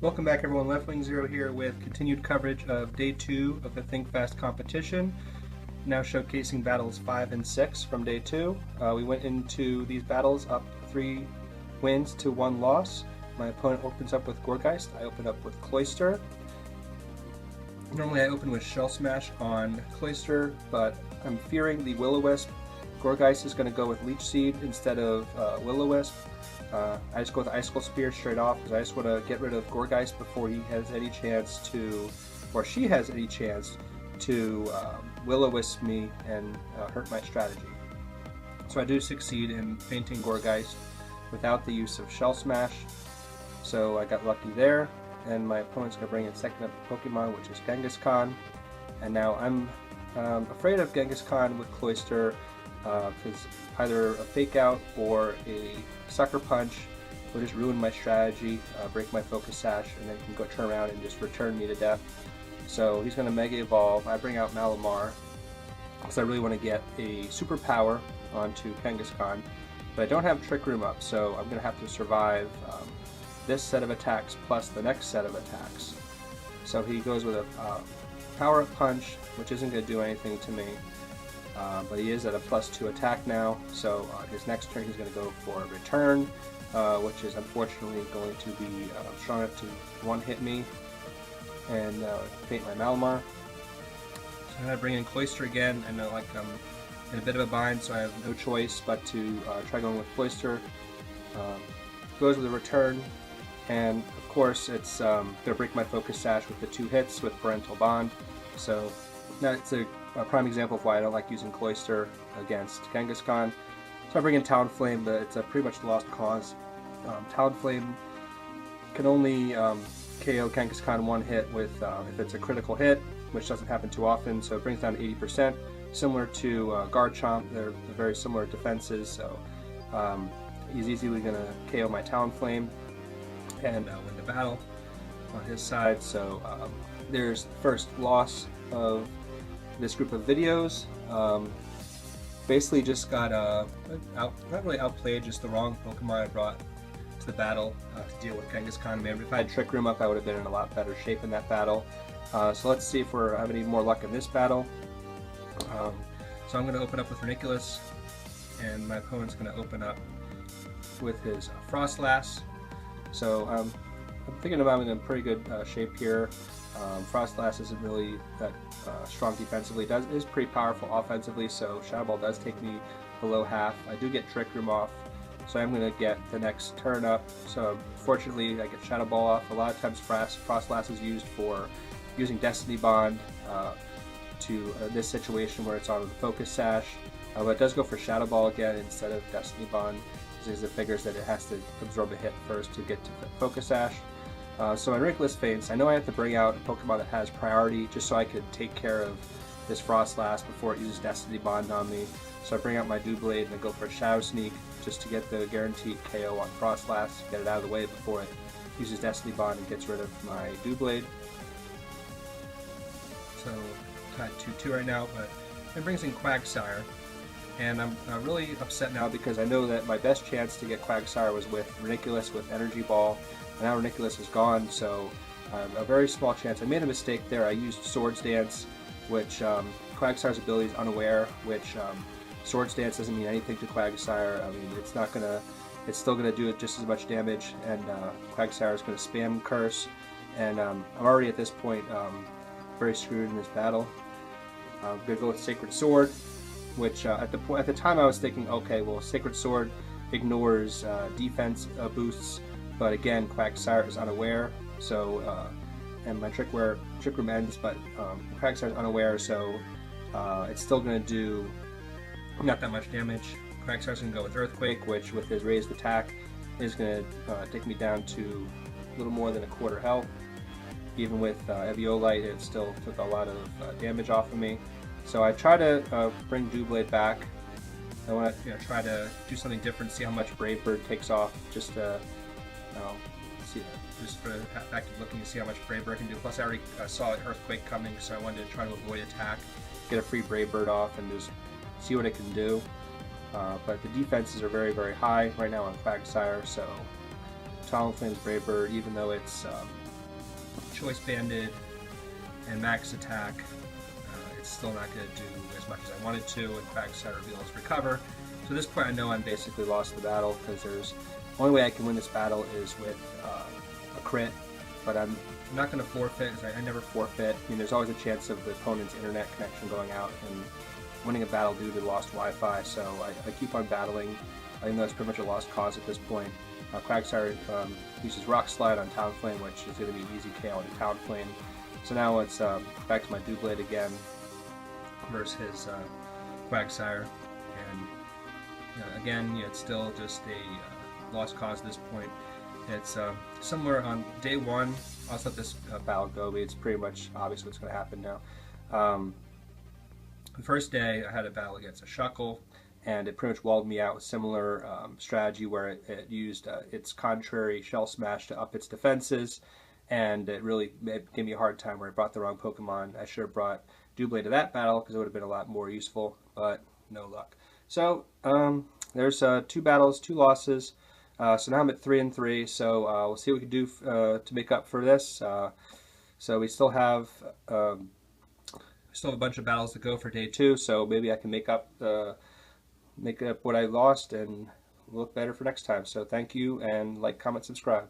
Welcome back everyone, Leftwing Zero here with continued coverage of Day 2 of the Think Fast competition. Now showcasing battles 5 and 6 from Day 2. We went into these battles up 3 wins to 1 loss. My opponent opens up with Gorgeist, I open up with Cloister. Normally I open with Shell Smash on Cloister, but I'm fearing the Will-O-Wisp. Gorgeist is going to go with Leech Seed instead of Will-O-Wisp. I just go with Icicle Spear straight off because I just want to get rid of Gorgeist before he has any chance to, or she has any chance to Will-O-Wisp me and hurt my strategy. So I do succeed in fainting Gorgeist without the use of Shell Smash. So I got lucky there, and my opponent's going to bring in second up Pokemon, which is Genghis-Khan. And now I'm afraid of Genghis-Khan with Cloister because either a Fake Out or a Sucker Punch will just ruin my strategy, break my Focus Sash, and then he can go turn around and just return me to death. So he's going to Mega Evolve. I bring out Malamar because I really want to get a superpower onto Genghis-Khan, but I don't have Trick Room up, so I'm going to have to survive this set of attacks plus the next set of attacks. So he goes with a Power Up Punch, which isn't going to do anything to me. But he is at a +2 attack now, so his next turn he's going to go for a Return, which is unfortunately going to be strong enough to one-hit me and faint my Malamar. So I'm going to bring in Cloister again. I know I'm in a bit of a bind, so I have no choice but to try going with Cloister. Goes with a Return, and of course it's going to break my Focus Sash with the 2 hits with Parental Bond. So that's a prime example of why I don't like using Cloister against Genghis-Khan. So I bring in Talonflame, but it's a pretty much lost cause. Talonflame can only KO Genghis-Khan one hit with if it's a critical hit, which doesn't happen too often, so it brings down to 80%. Similar to Garchomp, they're very similar defenses, so he's easily going to KO my Talonflame and win the battle on his side. So there's the first loss of this group of videos. Basically just got not really outplayed, just the wrong Pokemon I brought to the battle to deal with Genghis-Khan. Maybe if I had Trick Room up, I would have been in a lot better shape in that battle. So let's see if we're having any more luck in this battle. So I'm going to open up with Ranunculus, and my opponent's going to open up with his Frostlass. So I'm thinking about I'm in pretty good shape here. Frostlass isn't really that strong defensively. It is pretty powerful offensively, so Shadow Ball does take me below half. I do get Trick Room off, so I'm going to get the next turn up. So fortunately I get Shadow Ball off. A lot of times Frostlass is used for using Destiny Bond to this situation where it's on the Focus Sash, but it does go for Shadow Ball again instead of Destiny Bond, because it figures that it has to absorb a hit first to get to Focus Sash. So my Ranunculus faints. I know I have to bring out a Pokemon that has priority just so I could take care of this Frostlass before it uses Destiny Bond on me. So I bring out my Doublade and I go for a Shadow Sneak just to get the guaranteed KO on Frostlass, get it out of the way before it uses Destiny Bond and gets rid of my Doublade. So tied 2-2 right now, but it brings in Quagsire. And I'm really upset now because I know that my best chance to get Quagsire was with Ranunculus with Energy Ball. And now Ranunculus is gone, so a very small chance. I made a mistake there. I used Swords Dance, which Quagsire's ability is unaware, which Swords Dance doesn't mean anything to Quagsire. I mean, it's still gonna do just as much damage, and Quagsire is gonna spam Curse, and I'm already at this point very screwed in this battle. I'm gonna go with Sacred Sword, which at the time I was thinking, okay, well, Sacred Sword ignores defense boosts. But again, Quagsire is unaware, so and my Trick Room ends, but Quagsire is unaware, so it's still going to do not that much damage. Quagsire is going to go with Earthquake, which with his raised attack is going to take me down to a little more than a quarter health. Even with Eviolite, it still took a lot of damage off of me. So I try to bring Doublade back. I want to try to do something different, see how much Brave Bird takes off, just to see, just for the fact of looking to see how much Brave Bird can do. Plus I already saw an Earthquake coming, so I wanted to try to avoid attack, get a free Brave Bird off, and just see what it can do. But the defenses are very, very high right now on Quagsire, so Talonflame's Brave Bird, even though it's choice banded and max attack, it's still not going to do as much as I wanted to, and Quagsire reveals Recover. So at this point I know I'm basically lost the battle, because the only way I can win this battle is with a crit, but I'm not going to forfeit, because I never forfeit. I mean, there's always a chance of the opponent's internet connection going out and winning a battle due to lost Wi-Fi, so I keep on battling, even though it's pretty much a lost cause at this point. Quagsire uses Rock Slide on Talonflame, which is going to be an easy KO into Talonflame. So now it's back to my Doublade again versus his Quagsire, and again, it's still just a lost cause at this point. It's somewhere on day one. I'll just let this battle go, but it's pretty much obvious what's going to happen now. The first day I had a battle against a Shuckle, and it pretty much walled me out with similar strategy where it used its contrary Shell Smash to up its defenses, and it really gave me a hard time where I brought the wrong Pokemon. I should have brought Doublade to that battle because it would have been a lot more useful, but no luck. So there's 2 battles, 2 losses. So now I'm at 3-3. So we'll see what we can do to make up for this. So we still have a bunch of battles to go for day 2. So maybe I can make up what I lost and look better for next time. So thank you, and like, comment, subscribe.